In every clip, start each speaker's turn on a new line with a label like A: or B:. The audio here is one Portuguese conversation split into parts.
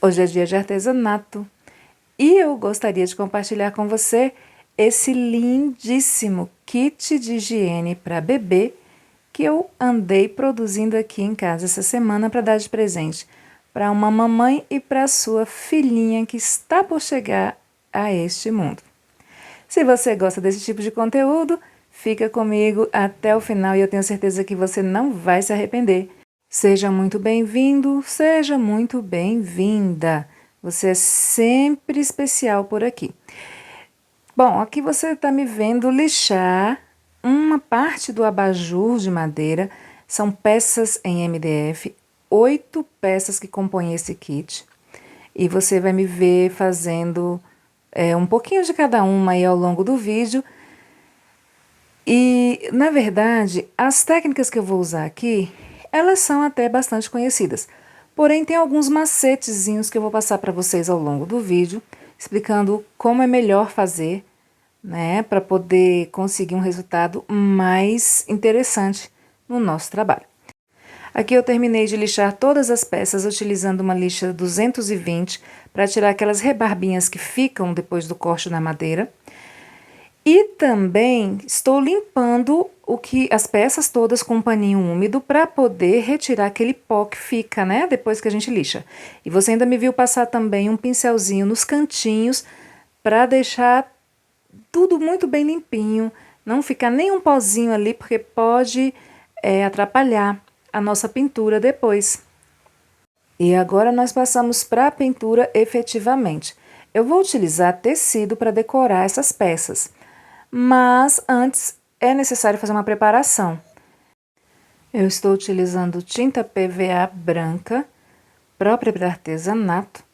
A: Hoje é dia de artesanato e eu gostaria de compartilhar com você esse lindíssimo kit de higiene para bebê que eu andei produzindo aqui em casa essa semana para dar de presente para uma mamãe e para sua filhinha que está por chegar a este mundo. Se você gosta desse tipo de conteúdo, fica comigo até o final e eu tenho certeza que você não vai se arrepender. Seja muito bem-vindo, seja muito bem-vinda. Você é sempre especial por aqui. Bom, aqui você está me vendo lixar uma parte do abajur de madeira. São peças em MDF, 8 peças que compõem esse kit. E você vai me ver fazendo um pouquinho de cada uma aí ao longo do vídeo. E, na verdade, as técnicas que eu vou usar aqui, elas são até bastante conhecidas. Porém, tem alguns macetezinhos que eu vou passar para vocês ao longo do vídeo, explicando como é melhor fazer, né, para poder conseguir um resultado mais interessante no nosso trabalho. Aqui eu terminei de lixar todas as peças utilizando uma lixa 220 para tirar aquelas rebarbinhas que ficam depois do corte na madeira. E também estou limpando as peças todas com um paninho úmido para poder retirar aquele pó que fica, né, depois que a gente lixa. E você ainda me viu passar também um pincelzinho nos cantinhos para deixar tudo muito bem limpinho, não ficar nenhum pozinho ali, porque pode atrapalhar a nossa pintura depois. E agora nós passamos para a pintura efetivamente. Eu vou utilizar tecido para decorar essas peças. Mas antes é necessário fazer uma preparação. Eu estou utilizando tinta PVA branca, própria para artesanato,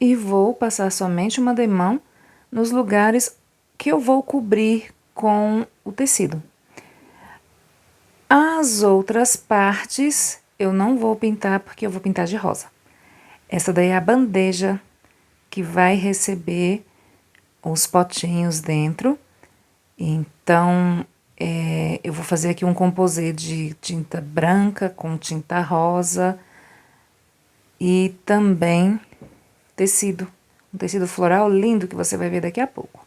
A: e vou passar somente uma demão nos lugares que eu vou cobrir com o tecido. As outras partes eu não vou pintar porque eu vou pintar de rosa. Essa daí é a bandeja que vai receber os potinhos dentro. Então, eu vou fazer aqui um composê de tinta branca com tinta rosa e também tecido, um tecido floral lindo que você vai ver daqui a pouco.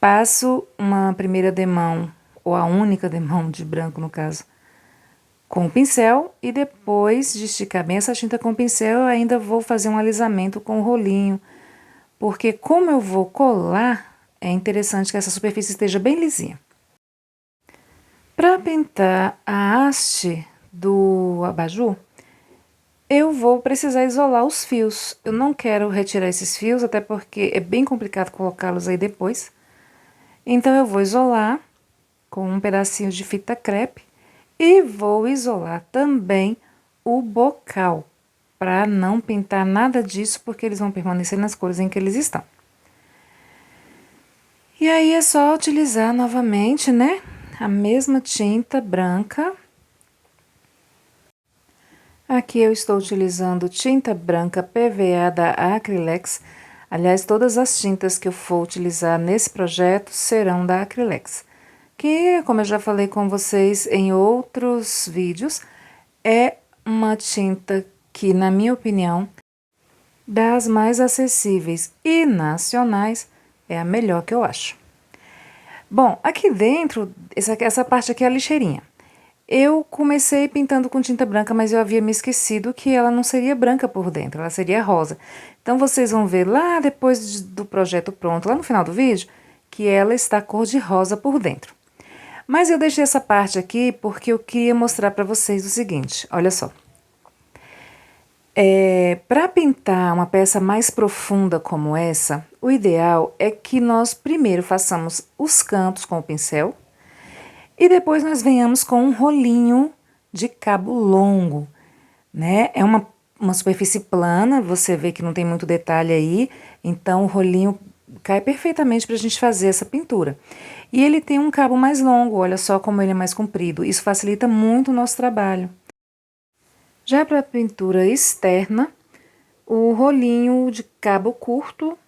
A: Passo uma primeira demão, ou a única demão de branco no caso, com o pincel e depois de esticar bem essa tinta com o pincel, eu ainda vou fazer um alisamento com o rolinho, porque como eu vou colar, é interessante que essa superfície esteja bem lisinha. Para pintar a haste do abajur, eu vou precisar isolar os fios. Eu não quero retirar esses fios, até porque é bem complicado colocá-los aí depois. Então, eu vou isolar com um pedacinho de fita crepe e vou isolar também o bocal, para não pintar nada disso, porque eles vão permanecer nas cores em que eles estão. E aí é só utilizar novamente, né, a mesma tinta branca. Aqui eu estou utilizando tinta branca PVA da Acrylex. Aliás, todas as tintas que eu for utilizar nesse projeto serão da Acrylex. Que, como eu já falei com vocês em outros vídeos, é uma tinta que, na minha opinião, das mais acessíveis e nacionais, é a melhor que eu acho. Bom, aqui dentro, essa parte aqui é a lixeirinha. Eu comecei pintando com tinta branca, mas eu havia me esquecido que ela não seria branca por dentro, ela seria rosa. Então, vocês vão ver lá depois do projeto pronto, lá no final do vídeo, que ela está cor de rosa por dentro. Mas eu deixei essa parte aqui porque eu queria mostrar para vocês o seguinte, olha só. Para pintar uma peça mais profunda como essa, o ideal é que nós primeiro façamos os cantos com o pincel e depois nós venhamos com um rolinho de cabo longo, né? É uma superfície plana, você vê que não tem muito detalhe aí, então o rolinho cai perfeitamente para a gente fazer essa pintura. E ele tem um cabo mais longo, olha só como ele é mais comprido, isso facilita muito o nosso trabalho. Já para a pintura externa, o rolinho de cabo curto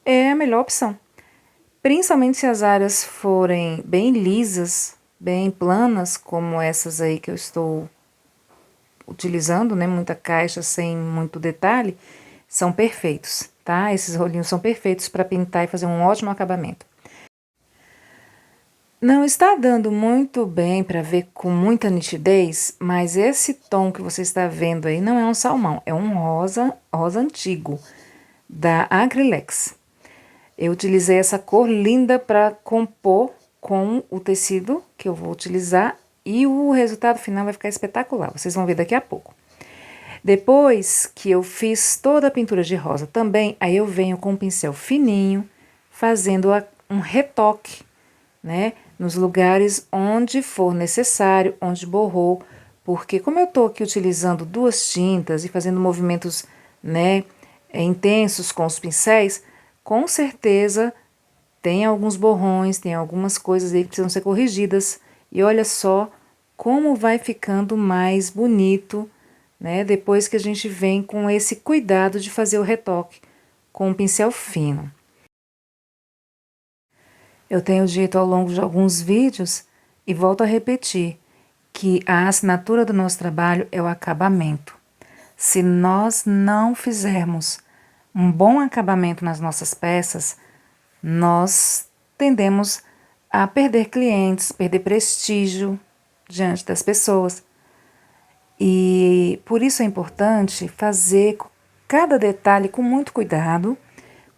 A: é a melhor opção. Principalmente se as áreas forem bem lisas, bem planas, como essas aí que eu estou utilizando, né? Muita caixa sem muito detalhe. são perfeitos, tá? Esses rolinhos são perfeitos para pintar e fazer um ótimo acabamento. Não está dando muito bem para ver com muita nitidez, mas esse tom que você está vendo aí não é um salmão, é um rosa antigo, da Acrylex. Eu utilizei essa cor linda para compor com o tecido que eu vou utilizar e o resultado final vai ficar espetacular, vocês vão ver daqui a pouco. Depois que eu fiz toda a pintura de rosa também, aí eu venho com um pincel fininho, fazendo um retoque, né? Nos lugares onde for necessário, onde borrou, porque como eu tô aqui utilizando duas tintas e fazendo movimentos, né, intensos com os pincéis, com certeza tem alguns borrões, tem algumas coisas aí que precisam ser corrigidas. E olha só como vai ficando mais bonito, né? Depois que a gente vem com esse cuidado de fazer o retoque com um pincel fino. Eu tenho dito ao longo de alguns vídeos e volto a repetir que a assinatura do nosso trabalho é o acabamento. Se nós não fizermos um bom acabamento nas nossas peças, nós tendemos a perder clientes, perder prestígio diante das pessoas. E por isso é importante fazer cada detalhe com muito cuidado,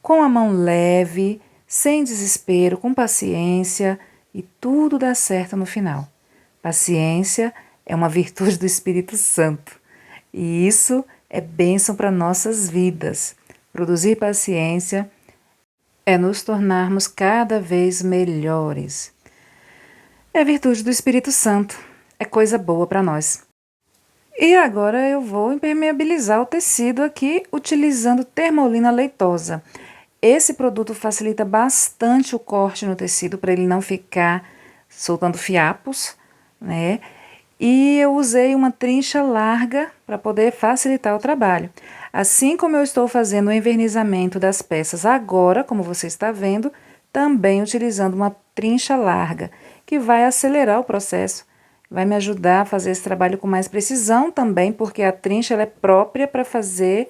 A: com a mão leve, sem desespero, com paciência, e tudo dá certo no final. Paciência é uma virtude do Espírito Santo, e isso é bênção para nossas vidas. Produzir paciência é nos tornarmos cada vez melhores. É virtude do Espírito Santo, é coisa boa para nós. E agora eu vou impermeabilizar o tecido aqui utilizando termolina leitosa. Esse produto facilita bastante o corte no tecido para ele não ficar soltando fiapos, né? E eu usei uma trincha larga para poder facilitar o trabalho. Assim como eu estou fazendo o envernizamento das peças agora, como você está vendo, também utilizando uma trincha larga, que vai acelerar o processo, vai me ajudar a fazer esse trabalho com mais precisão também, porque a trincha ela é própria para fazer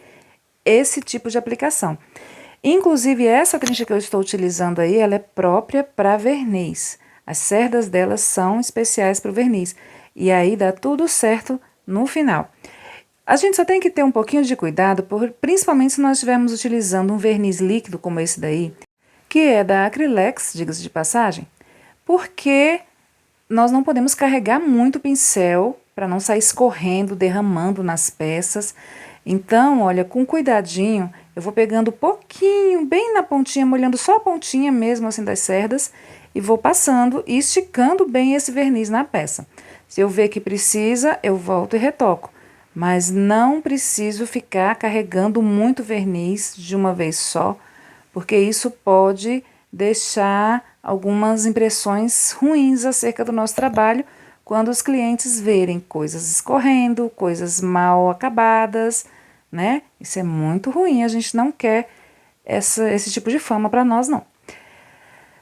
A: esse tipo de aplicação. Inclusive, essa trincha que eu estou utilizando aí, ela é própria para verniz. As cerdas delas são especiais para o verniz. E aí dá tudo certo no final. A gente só tem que ter um pouquinho de cuidado, principalmente se nós estivermos utilizando um verniz líquido como esse daí, que é da Acrylex, diga-se de passagem, porque nós não podemos carregar muito o pincel para não sair escorrendo, derramando nas peças. Então, olha, com cuidadinho, eu vou pegando pouquinho, bem na pontinha, molhando só a pontinha mesmo assim das cerdas, e vou passando e esticando bem esse verniz na peça. Se eu ver que precisa, eu volto e retoco. Mas não preciso ficar carregando muito verniz de uma vez só, porque isso pode deixar algumas impressões ruins acerca do nosso trabalho quando os clientes verem coisas escorrendo, coisas mal acabadas, né? Isso é muito ruim, a gente não quer esse tipo de fama para nós, não.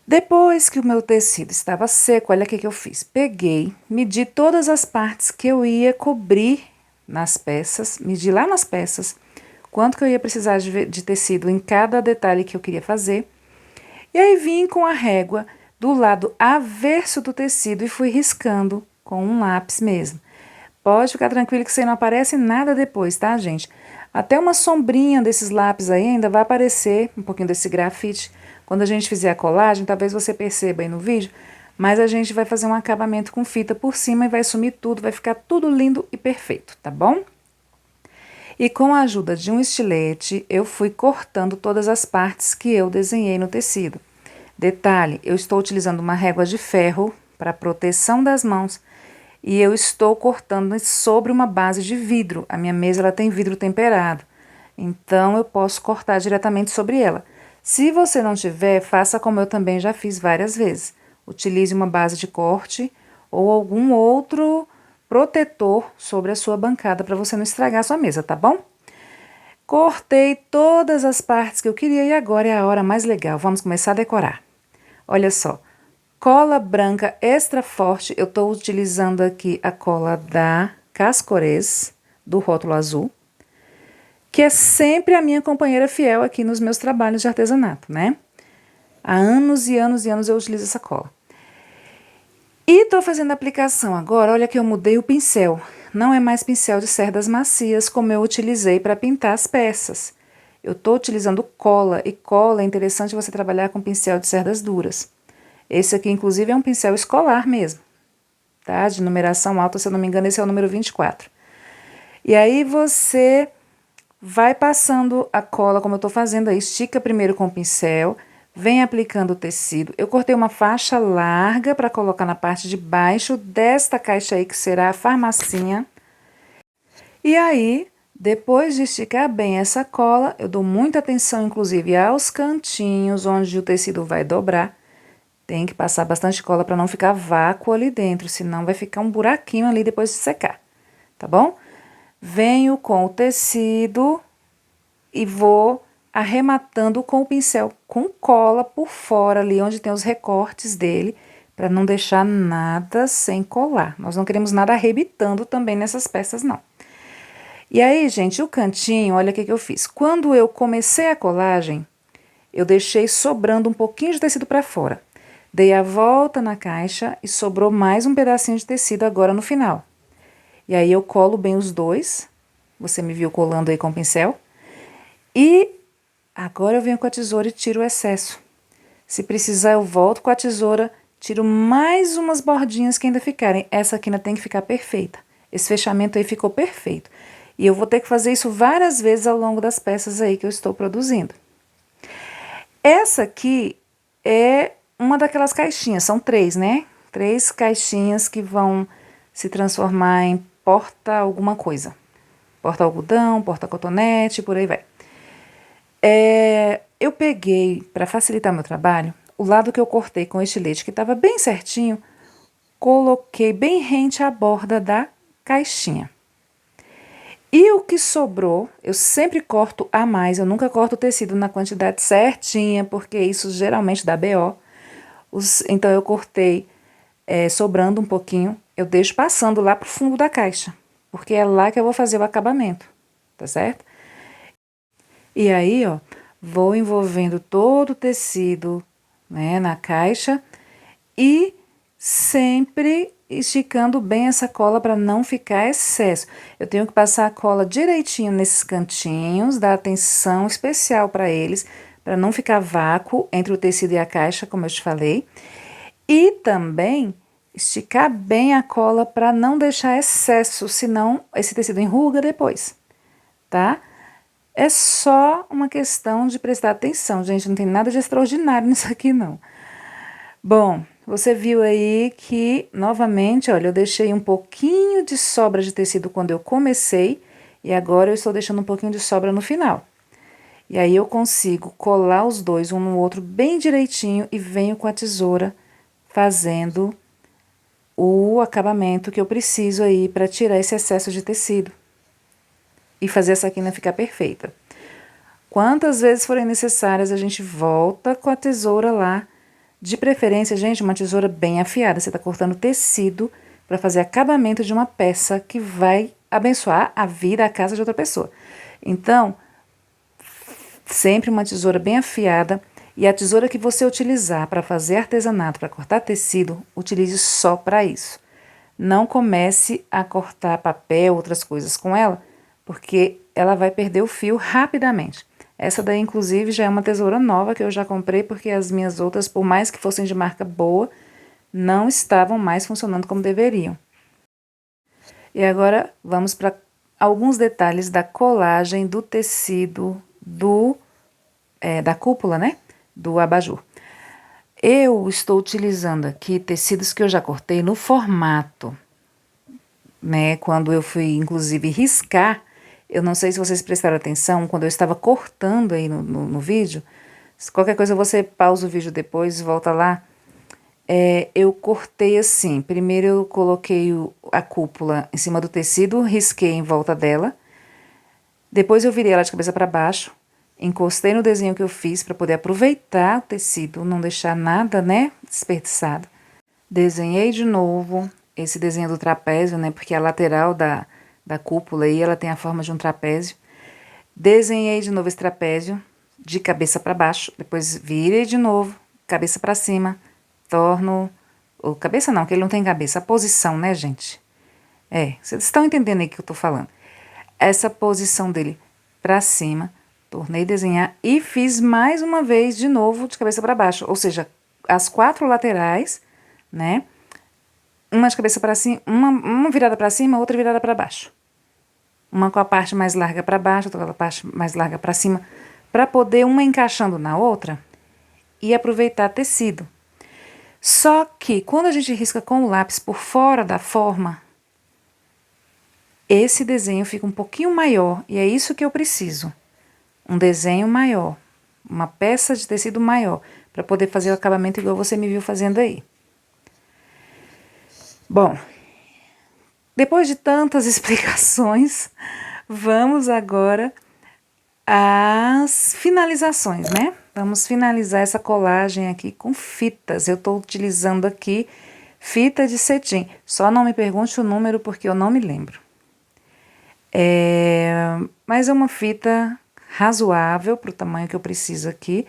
A: Depois que o meu tecido estava seco, olha o que eu fiz. Peguei, medi todas as partes que eu ia cobrir nas peças, medi lá nas peças, quanto que eu ia precisar de tecido em cada detalhe que eu queria fazer. E aí vim com a régua do lado avesso do tecido e fui riscando com um lápis mesmo. Pode ficar tranquilo que isso aí não aparece nada depois, tá, gente? Até uma sombrinha desses lápis aí ainda vai aparecer, um pouquinho desse grafite. Quando a gente fizer a colagem, talvez você perceba aí no vídeo, mas a gente vai fazer um acabamento com fita por cima e vai sumir tudo, vai ficar tudo lindo e perfeito, tá bom? E com a ajuda de um estilete, eu fui cortando todas as partes que eu desenhei no tecido. Detalhe, eu estou utilizando uma régua de ferro para proteção das mãos e eu estou cortando sobre uma base de vidro. A minha mesa ela tem vidro temperado, então eu posso cortar diretamente sobre ela. Se você não tiver, faça como eu também já fiz várias vezes. Utilize uma base de corte ou algum outro protetor sobre a sua bancada para você não estragar a sua mesa, tá bom? Cortei todas as partes que eu queria e agora é a hora mais legal. Vamos começar a decorar. Olha só, cola branca extra forte, eu estou utilizando aqui a cola da Cascorez, do rótulo azul, que é sempre a minha companheira fiel aqui nos meus trabalhos de artesanato, né? Há anos e anos e anos eu utilizo essa cola. E tô fazendo a aplicação agora, olha que eu mudei o pincel. Não é mais pincel de cerdas macias como eu utilizei para pintar as peças. Eu tô utilizando cola, e cola é interessante você trabalhar com pincel de cerdas duras. Esse aqui, inclusive, é um pincel escolar mesmo, tá? De numeração alta, se eu não me engano, esse é o número 24. E aí você vai passando a cola, como eu tô fazendo aí, estica primeiro com o pincel, vem aplicando o tecido. Eu cortei uma faixa larga para colocar na parte de baixo desta caixa aí, que será a farmacinha. E aí, depois de esticar bem essa cola, eu dou muita atenção, inclusive, aos cantinhos onde o tecido vai dobrar. Tem que passar bastante cola para não ficar vácuo ali dentro, senão vai ficar um buraquinho ali depois de secar, tá bom? Venho com o tecido e vou arrematando com o pincel com cola por fora ali, onde tem os recortes dele, para não deixar nada sem colar. Nós não queremos nada arrebitando também nessas peças, não. E aí, gente, o cantinho, olha o que eu fiz. Quando eu comecei a colagem, eu deixei sobrando um pouquinho de tecido para fora. Dei a volta na caixa e sobrou mais um pedacinho de tecido agora no final. E aí eu colo bem os dois. Você me viu colando aí com o pincel. E agora eu venho com a tesoura e tiro o excesso. Se precisar, eu volto com a tesoura, tiro mais umas bordinhas que ainda ficarem. Essa aqui ainda tem que ficar perfeita. Esse fechamento aí ficou perfeito. E eu vou ter que fazer isso várias vezes ao longo das peças aí que eu estou produzindo. Essa aqui é uma daquelas caixinhas, são 3, né? 3 caixinhas que vão se transformar em porta alguma coisa. Porta algodão, porta cotonete, por aí vai. Eu peguei, para facilitar meu trabalho, o lado que eu cortei com estilete, que estava bem certinho, coloquei bem rente à borda da caixinha. E o que sobrou, eu sempre corto a mais, eu nunca corto o tecido na quantidade certinha, porque isso geralmente dá BO. Então, eu cortei sobrando um pouquinho, eu deixo passando lá pro fundo da caixa, porque é lá que eu vou fazer o acabamento, tá certo? E aí, ó, vou envolvendo todo o tecido, né, na caixa e sempre esticando bem essa cola para não ficar excesso. Eu tenho que passar a cola direitinho nesses cantinhos, dar atenção especial para eles, para não ficar vácuo entre o tecido e a caixa, como eu te falei. E também esticar bem a cola para não deixar excesso, senão esse tecido enruga depois, tá? É só uma questão de prestar atenção, gente, não tem nada de extraordinário nisso aqui, não. Bom, você viu aí que, novamente, olha, eu deixei um pouquinho de sobra de tecido quando eu comecei e agora eu estou deixando um pouquinho de sobra no final. E aí eu consigo colar os dois um no outro bem direitinho e venho com a tesoura fazendo o acabamento que eu preciso aí para tirar esse excesso de tecido e fazer essa quina ficar perfeita. Quantas vezes forem necessárias, a gente volta com a tesoura lá. De preferência, gente, uma tesoura bem afiada. Você está cortando tecido para fazer acabamento de uma peça que vai abençoar a vida, a casa de outra pessoa. Então, sempre uma tesoura bem afiada. E a tesoura que você utilizar para fazer artesanato, para cortar tecido, utilize só para isso. Não comece a cortar papel, outras coisas com ela, porque ela vai perder o fio rapidamente. Essa daí, inclusive, já é uma tesoura nova que eu já comprei, porque as minhas outras, por mais que fossem de marca boa, não estavam mais funcionando como deveriam. E agora, vamos para alguns detalhes da colagem do tecido da cúpula, né? Do abajur. Eu estou utilizando aqui tecidos que eu já cortei no formato, né? Quando eu fui, inclusive, riscar, eu não sei se vocês prestaram atenção, quando eu estava cortando aí no vídeo, se qualquer coisa você pausa o vídeo depois e volta lá, eu cortei assim, primeiro eu coloquei a cúpula em cima do tecido, risquei em volta dela, depois eu virei ela de cabeça para baixo, encostei no desenho que eu fiz para poder aproveitar o tecido, não deixar nada, né, desperdiçado. Desenhei de novo esse desenho do trapézio, né, porque a lateral da cúpula aí, ela tem a forma de um trapézio. Desenhei de novo esse trapézio de cabeça para baixo, depois virei de novo, cabeça para cima, torno, ou cabeça não, que ele não tem cabeça, a posição, né, gente? Vocês estão entendendo aí o que eu tô falando. Essa posição dele para cima, tornei a desenhar e fiz mais uma vez de novo de cabeça para baixo, ou seja, as 4 laterais, né? Uma de cabeça para cima, uma virada para cima, outra virada para baixo. Uma com a parte mais larga para baixo, outra com a parte mais larga para cima, para poder uma encaixando na outra e aproveitar tecido. Só que quando a gente risca com o lápis por fora da forma, esse desenho fica um pouquinho maior e é isso que eu preciso. Um desenho maior, uma peça de tecido maior, para poder fazer o acabamento igual você me viu fazendo aí. Bom, depois de tantas explicações, vamos agora às finalizações, né? Vamos finalizar essa colagem aqui com fitas. Eu estou utilizando aqui fita de cetim. Só não me pergunte o número porque eu não me lembro. Mas é uma fita razoável para o tamanho que eu preciso aqui.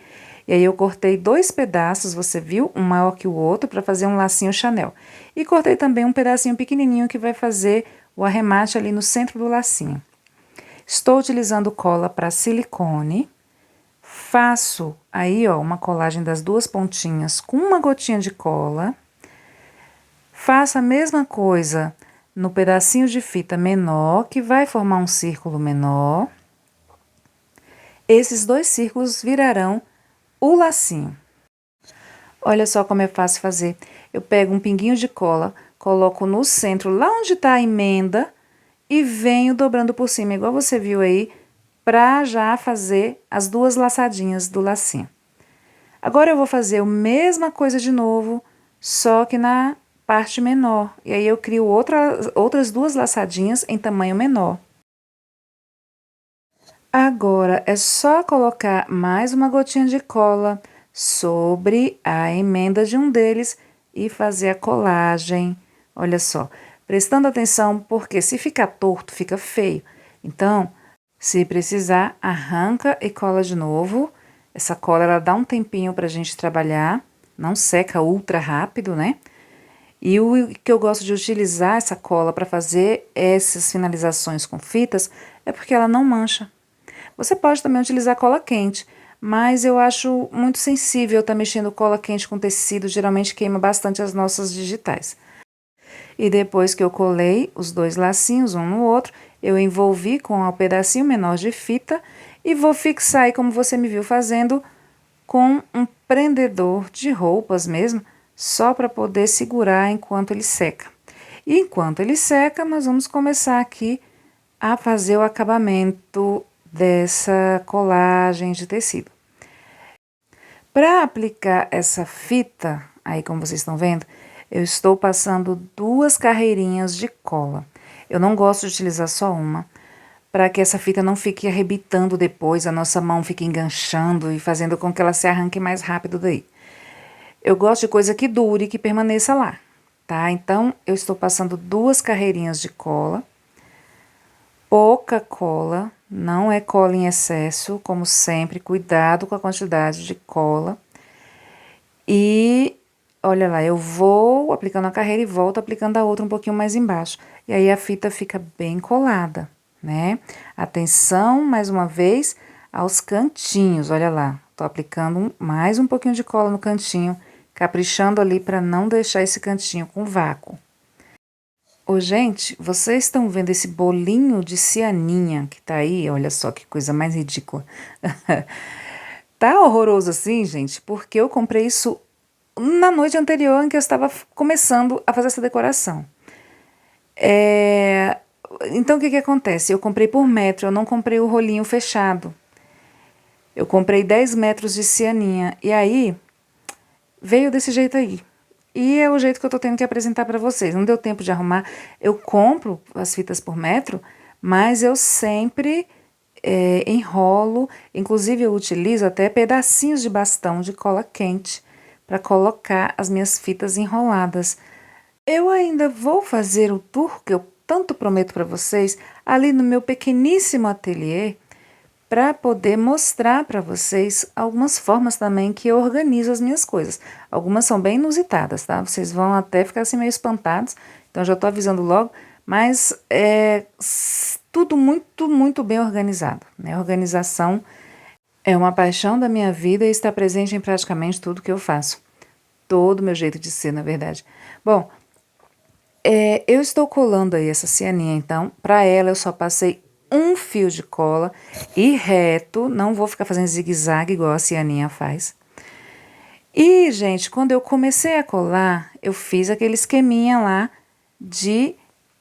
A: E aí eu cortei 2 pedaços, você viu? Um maior que o outro para fazer um lacinho Chanel. E cortei também um pedacinho pequenininho que vai fazer o arremate ali no centro do lacinho. Estou utilizando cola para silicone. Faço aí, ó, uma colagem das 2 pontinhas com uma gotinha de cola. Faço a mesma coisa no pedacinho de fita menor, que vai formar um círculo menor. Esses 2 círculos virarão o lacinho. Olha só como é fácil fazer. Eu pego um pinguinho de cola, coloco no centro, lá onde está a emenda, e venho dobrando por cima, igual você viu aí, para já fazer as 2 laçadinhas do lacinho. Agora eu vou fazer a mesma coisa de novo, só que na parte menor. E aí eu crio outras 2 laçadinhas em tamanho menor. Agora é só colocar mais uma gotinha de cola sobre a emenda de um deles e fazer a colagem. Olha só, prestando atenção, porque se ficar torto, fica feio. Então, se precisar, arranca e cola de novo. Essa cola, ela dá um tempinho pra gente trabalhar, não seca ultra rápido, né? E o que eu gosto de utilizar essa cola para fazer essas finalizações com fitas é porque ela não mancha. Você pode também utilizar cola quente, mas eu acho muito sensível estar mexendo cola quente com tecido, geralmente queima bastante as nossas digitais. E depois que eu colei os 2 lacinhos um no outro, eu envolvi com um pedacinho menor de fita e vou fixar aí como você me viu fazendo com um prendedor de roupas mesmo, só para poder segurar enquanto ele seca. E enquanto ele seca, nós vamos começar aqui a fazer o acabamento dessa colagem de tecido. Para aplicar essa fita, aí como vocês estão vendo, eu estou passando 2 carreirinhas de cola. Eu não gosto de utilizar só uma, para que essa fita não fique arrebitando depois, a nossa mão fique enganchando e fazendo com que ela se arranque mais rápido daí. Eu gosto de coisa que dure, que permaneça lá, tá? Então, eu estou passando 2 carreirinhas de cola. Pouca cola, não é cola em excesso, como sempre, cuidado com a quantidade de cola. E olha lá, eu vou aplicando a carreira e volto aplicando a outra um pouquinho mais embaixo. E aí a fita fica bem colada, né? Atenção, mais uma vez, aos cantinhos, olha lá. Tô aplicando mais um pouquinho de cola no cantinho, caprichando ali para não deixar esse cantinho com vácuo. Ô, gente, vocês estão vendo esse bolinho de cianinha que tá aí? Olha só que coisa mais ridícula. Tá horroroso assim, gente, porque eu comprei isso na noite anterior em que eu estava começando a fazer essa decoração. Então, o que acontece? Eu comprei por metro, eu não comprei o rolinho fechado. Eu comprei 10 metros de cianinha, e aí veio desse jeito aí. E é o jeito que eu tô tendo que apresentar para vocês. Não deu tempo de arrumar. Eu compro as fitas por metro, mas eu sempre enrolo. Inclusive, eu utilizo até pedacinhos de bastão de cola quente para colocar as minhas fitas enroladas. Eu ainda vou fazer o tour que eu tanto prometo para vocês ali no meu pequeníssimo ateliê para poder mostrar para vocês algumas formas também que eu organizo as minhas coisas. Algumas são bem inusitadas, tá? Vocês vão até ficar assim meio espantados, então já tô avisando logo, mas é tudo muito, muito bem organizado, né? Organização é uma paixão da minha vida e está presente em praticamente tudo que eu faço. Todo o meu jeito de ser, na verdade. Bom, eu estou colando aí essa cianinha, então, para ela eu só passei um fio de cola e reto, não vou ficar fazendo zigue-zague igual a cianinha faz. E, gente, quando eu comecei a colar, eu fiz aquele esqueminha lá de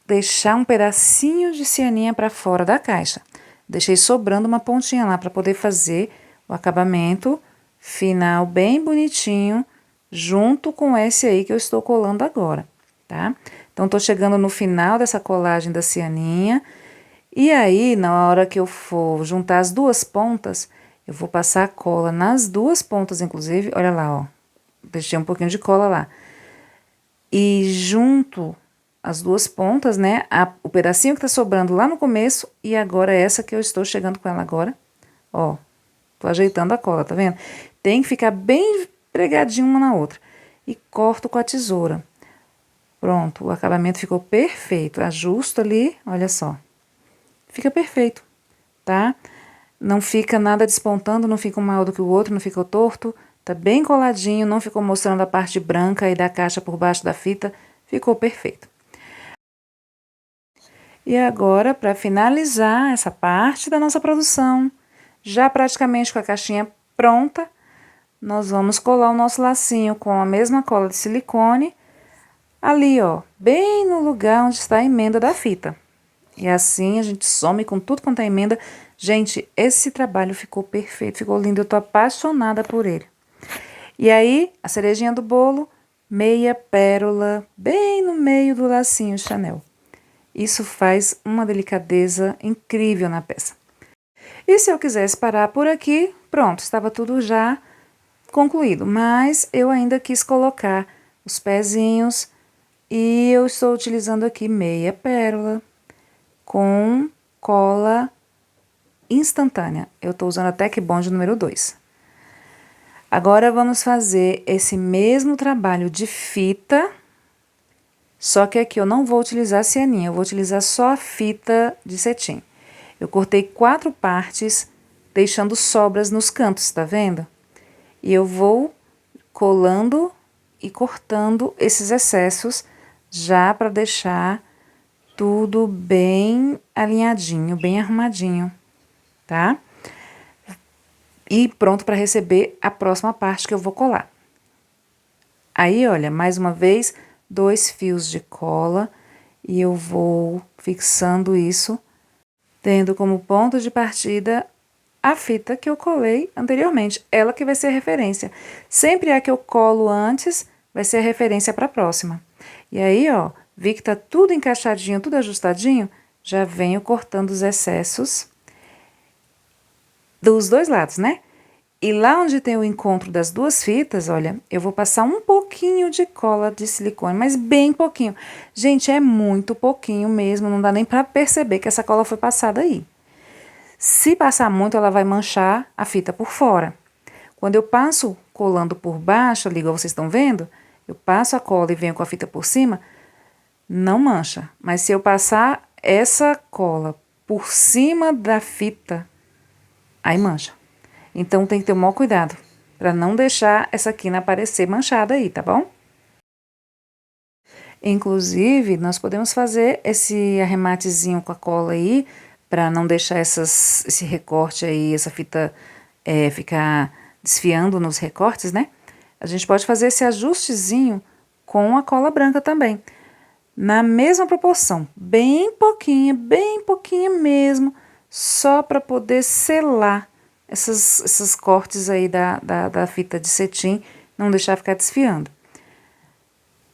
A: deixar um pedacinho de cianinha para fora da caixa. Deixei sobrando uma pontinha lá para poder fazer o acabamento final bem bonitinho, junto com esse aí que eu estou colando agora, tá? Então, tô chegando no final dessa colagem da cianinha, e aí, na hora que eu for juntar as duas pontas, eu vou passar a cola nas duas pontas, inclusive, olha lá, ó, deixei um pouquinho de cola lá. E junto as duas pontas, né, o pedacinho que tá sobrando lá no começo, e agora essa que eu estou chegando com ela agora, ó, tô ajeitando a cola, tá vendo? Tem que ficar bem pregadinho uma na outra. E corto com a tesoura. Pronto, o acabamento ficou perfeito. Ajusto ali, olha só. Fica perfeito, tá? Não fica nada despontando, não fica um maior do que o outro, não ficou torto. Tá bem coladinho, não ficou mostrando a parte branca e da caixa por baixo da fita. Ficou perfeito. E agora, para finalizar essa parte da nossa produção, já praticamente com a caixinha pronta, nós vamos colar o nosso lacinho com a mesma cola de silicone, ali, ó, bem no lugar onde está a emenda da fita. E assim a gente some com tudo quanto é emenda. Gente, esse trabalho ficou perfeito, ficou lindo, eu tô apaixonada por ele. E aí, a cerejinha do bolo, meia pérola, bem no meio do lacinho Chanel. Isso faz uma delicadeza incrível na peça. E se eu quisesse parar por aqui, pronto, estava tudo já concluído. Mas eu ainda quis colocar os pezinhos e eu estou utilizando aqui meia pérola com cola instantânea. Eu estou usando a Tec Bond número 2. Agora vamos fazer esse mesmo trabalho de fita, só que aqui eu não vou utilizar cianinha, eu vou utilizar só a fita de cetim. Eu cortei 4 partes, deixando sobras nos cantos, tá vendo? E eu vou colando e cortando esses excessos já para deixar tudo bem alinhadinho, bem arrumadinho, tá? E pronto para receber a próxima parte que eu vou colar. Aí, olha, mais uma vez, 2 fios de cola e eu vou fixando isso, tendo como ponto de partida a fita que eu colei anteriormente, ela que vai ser a referência. Sempre a que eu colo antes vai ser a referência para a próxima. E aí, ó, vi que tá tudo encaixadinho, tudo ajustadinho, já venho cortando os excessos dos dois lados, né? E lá onde tem o encontro das duas fitas, olha, eu vou passar um pouquinho de cola de silicone, mas bem pouquinho. Gente, é muito pouquinho mesmo, não dá nem para perceber que essa cola foi passada aí. Se passar muito, ela vai manchar a fita por fora. Quando eu passo colando por baixo, ali igual vocês estão vendo, eu passo a cola e venho com a fita por cima, não mancha. Mas se eu passar essa cola por cima da fita, aí mancha. Então tem que ter o maior cuidado para não deixar essa quina aparecer manchada aí, tá bom? Inclusive, nós podemos fazer esse arrematezinho com a cola aí, para não deixar esse recorte aí, essa fita ficar desfiando nos recortes, né? A gente pode fazer esse ajustezinho com a cola branca também. Na mesma proporção, bem pouquinho mesmo, só para poder selar esses cortes aí da fita de cetim, não deixar ficar desfiando.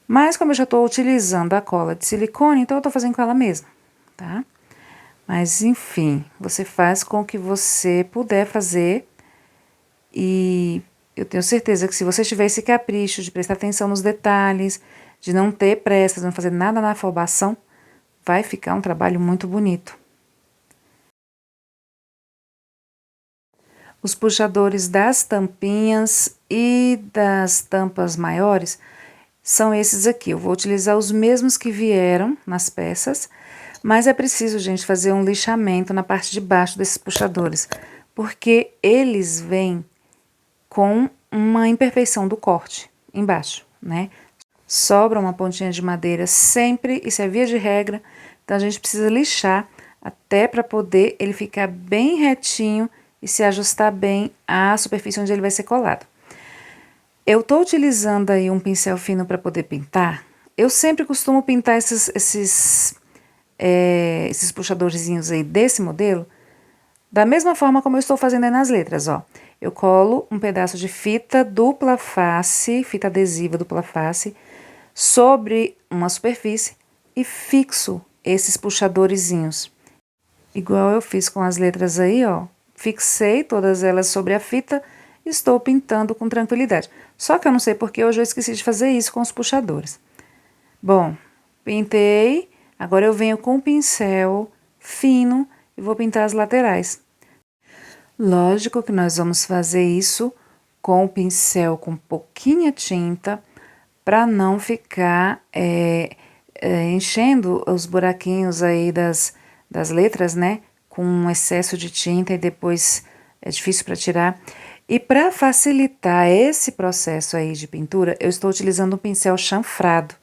A: Mas como eu já estou utilizando a cola de silicone, então eu estou fazendo com ela mesma, tá? Mas enfim, você faz com o que você puder fazer e eu tenho certeza que se você tiver esse capricho de prestar atenção nos detalhes, de não ter pressa, de não fazer nada na afobação, vai ficar um trabalho muito bonito. Os puxadores das tampinhas e das tampas maiores são esses aqui. Eu vou utilizar os mesmos que vieram nas peças, mas é preciso, gente, fazer um lixamento na parte de baixo desses puxadores, porque eles vêm com uma imperfeição do corte embaixo, né? Sobra uma pontinha de madeira sempre, isso é via de regra, então a gente precisa lixar até para poder ele ficar bem retinho e se ajustar bem à superfície onde ele vai ser colado. Eu tô utilizando aí um pincel fino para poder pintar. Eu sempre costumo pintar esses puxadorzinhos aí desse modelo da mesma forma como eu estou fazendo aí nas letras, ó. Eu colo um pedaço de fita dupla face, fita adesiva dupla face, sobre uma superfície e fixo esses puxadorzinhos. Igual eu fiz com as letras aí, ó. Fixei todas elas sobre a fita e estou pintando com tranquilidade. Só que eu não sei porque hoje eu esqueci de fazer isso com os puxadores. Bom, pintei, agora eu venho com o pincel fino e vou pintar as laterais. Lógico que nós vamos fazer isso com o pincel com pouquinha tinta, para não ficar enchendo os buraquinhos aí das letras, né? Com um excesso de tinta e depois é difícil para tirar. E para facilitar esse processo aí de pintura, eu estou utilizando um pincel chanfrado.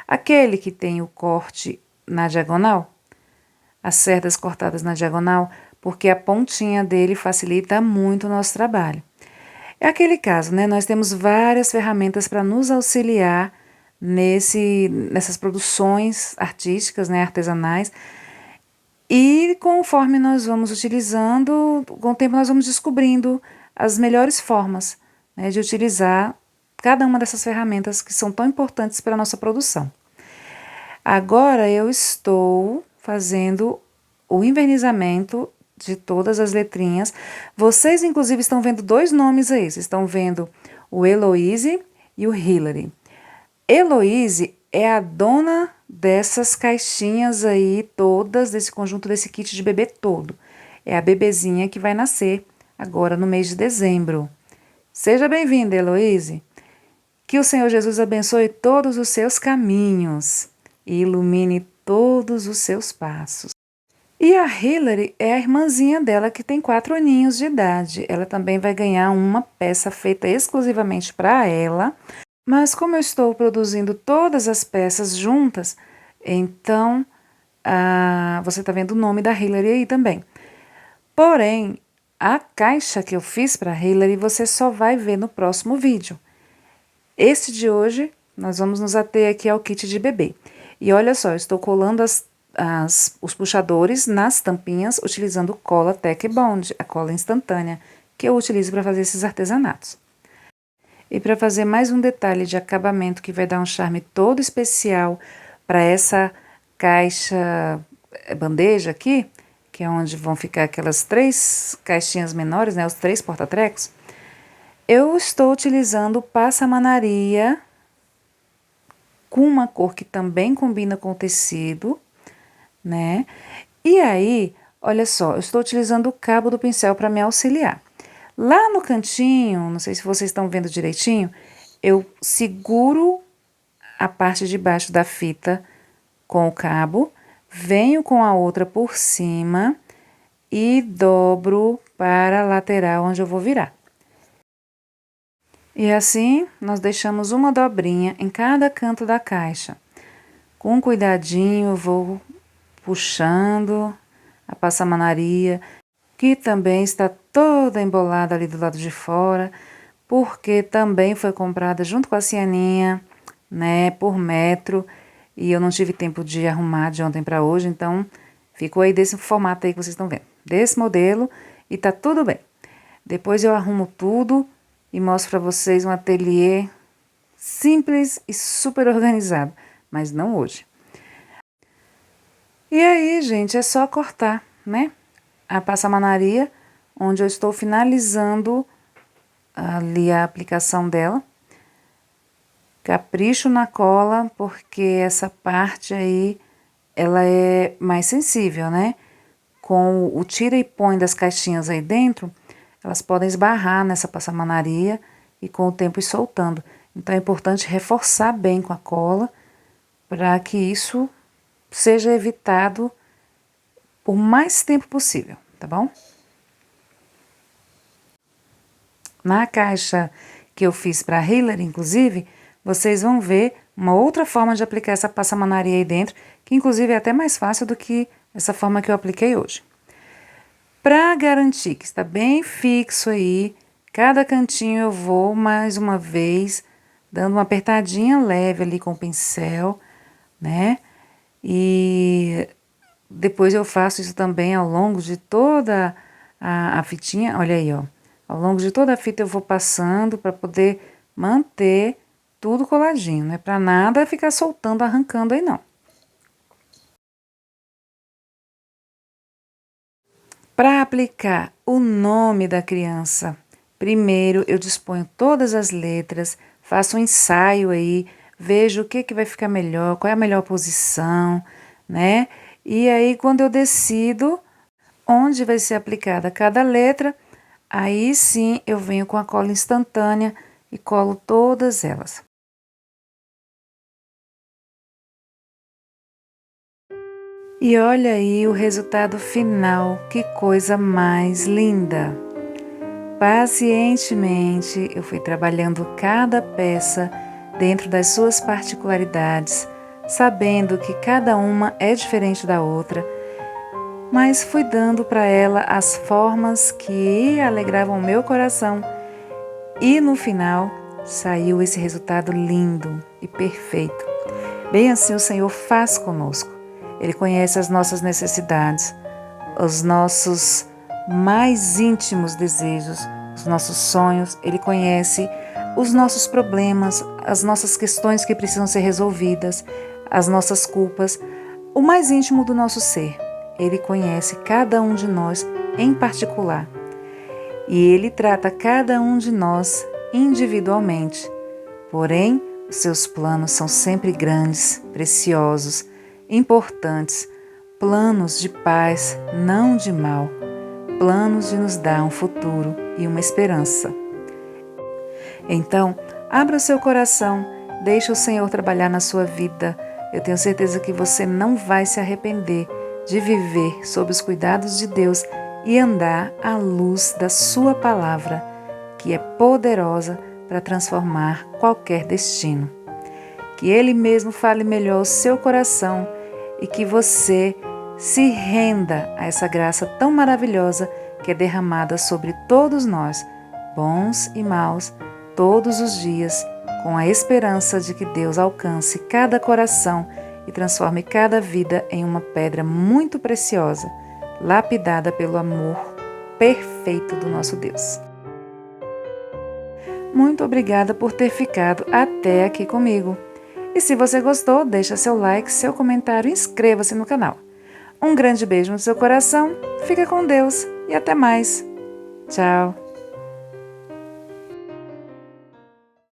A: Aquele que tem o corte na diagonal, as cerdas cortadas na diagonal, porque a pontinha dele facilita muito o nosso trabalho. É aquele caso, né? Nós temos várias ferramentas para nos auxiliar nessas produções artísticas, né, artesanais. E conforme nós vamos utilizando, com o tempo nós vamos descobrindo as melhores formas, né, de utilizar cada uma dessas ferramentas que são tão importantes para a nossa produção. Agora eu estou fazendo o envernizamento de todas as letrinhas. Vocês, inclusive, estão vendo dois nomes aí. Vocês estão vendo o Heloise e o Hilary. Heloise é a dona dessas caixinhas aí todas, desse conjunto, desse kit de bebê todo. É a bebezinha que vai nascer agora no mês de dezembro. Seja bem-vinda, Heloise. Que o Senhor Jesus abençoe todos os seus caminhos e ilumine todos os seus passos. E a Hilary é a irmãzinha dela que tem 4 aninhos de idade. Ela também vai ganhar uma peça feita exclusivamente para ela. Mas como eu estou produzindo todas as peças juntas, então você está vendo o nome da Hilary aí também. Porém, a caixa que eu fiz para a Hilary você só vai ver no próximo vídeo. Este de hoje, nós vamos nos ater aqui ao kit de bebê. E olha só, eu estou colando os puxadores nas tampinhas utilizando cola Tec Bond, a cola instantânea, que eu utilizo para fazer esses artesanatos. E para fazer mais um detalhe de acabamento que vai dar um charme todo especial para essa caixa bandeja aqui, que é onde vão ficar aquelas 3 caixinhas menores, né, os 3 porta-trecos, eu estou utilizando passamanaria com uma cor que também combina com o tecido, né? E aí, olha só, eu estou utilizando o cabo do pincel para me auxiliar. Lá no cantinho, não sei se vocês estão vendo direitinho, eu seguro a parte de baixo da fita com o cabo, venho com a outra por cima e dobro para a lateral onde eu vou virar. E assim, nós deixamos uma dobrinha em cada canto da caixa. Com cuidadinho, eu vou puxando a passamanaria, que também está toda embolada ali do lado de fora, porque também foi comprada junto com a cianinha, né, por metro, e eu não tive tempo de arrumar de ontem para hoje, então ficou aí desse formato aí que vocês estão vendo, desse modelo, e tá tudo bem. Depois eu arrumo tudo e mostro para vocês um ateliê simples e super organizado, mas não hoje. E aí, gente, é só cortar, né? A passamanaria, onde eu estou finalizando ali a aplicação dela. Capricho na cola, porque essa parte aí, ela é mais sensível, né? Com o tira e põe das caixinhas aí dentro, elas podem esbarrar nessa passamanaria e com o tempo ir soltando. Então é importante reforçar bem com a cola para que isso seja evitado por mais tempo possível, tá bom? Na caixa que eu fiz para a Hillary, inclusive, vocês vão ver uma outra forma de aplicar essa passamanaria aí dentro, que inclusive é até mais fácil do que essa forma que eu apliquei hoje. Para garantir que está bem fixo aí, cada cantinho eu vou mais uma vez dando uma apertadinha leve ali com o pincel, né? E depois eu faço isso também ao longo de toda a fitinha, olha aí, ó. Ao longo de toda a fita eu vou passando para poder manter tudo coladinho, não é para nada ficar soltando, arrancando aí não. Para aplicar o nome da criança, primeiro eu disponho todas as letras, faço um ensaio aí, vejo o que vai ficar melhor, qual é a melhor posição, né? E aí quando eu decido onde vai ser aplicada cada letra, aí sim eu venho com a cola instantânea e colo todas elas. E olha aí o resultado final, que coisa mais linda! Pacientemente eu fui trabalhando cada peça dentro das suas particularidades, sabendo que cada uma é diferente da outra, mas fui dando para ela as formas que alegravam o meu coração e no final saiu esse resultado lindo e perfeito. Bem assim o Senhor faz conosco. Ele conhece as nossas necessidades, os nossos mais íntimos desejos, os nossos sonhos. Ele conhece os nossos problemas, as nossas questões que precisam ser resolvidas, as nossas culpas, o mais íntimo do nosso ser. Ele conhece cada um de nós em particular. E Ele trata cada um de nós individualmente. Porém, os seus planos são sempre grandes, preciosos, importantes, planos de paz, não de mal, planos de nos dar um futuro e uma esperança. Então, abra o seu coração, deixe o Senhor trabalhar na sua vida. Eu tenho certeza que você não vai se arrepender de viver sob os cuidados de Deus e andar à luz da sua palavra, que é poderosa para transformar qualquer destino. Que Ele mesmo fale melhor o seu coração e que você se renda a essa graça tão maravilhosa que é derramada sobre todos nós, bons e maus, todos os dias, com a esperança de que Deus alcance cada coração e transforme cada vida em uma pedra muito preciosa, lapidada pelo amor perfeito do nosso Deus. Muito obrigada por ter ficado até aqui comigo. E se você gostou, deixa seu like, seu comentário e inscreva-se no canal. Um grande beijo no seu coração, fica com Deus e até mais. Tchau!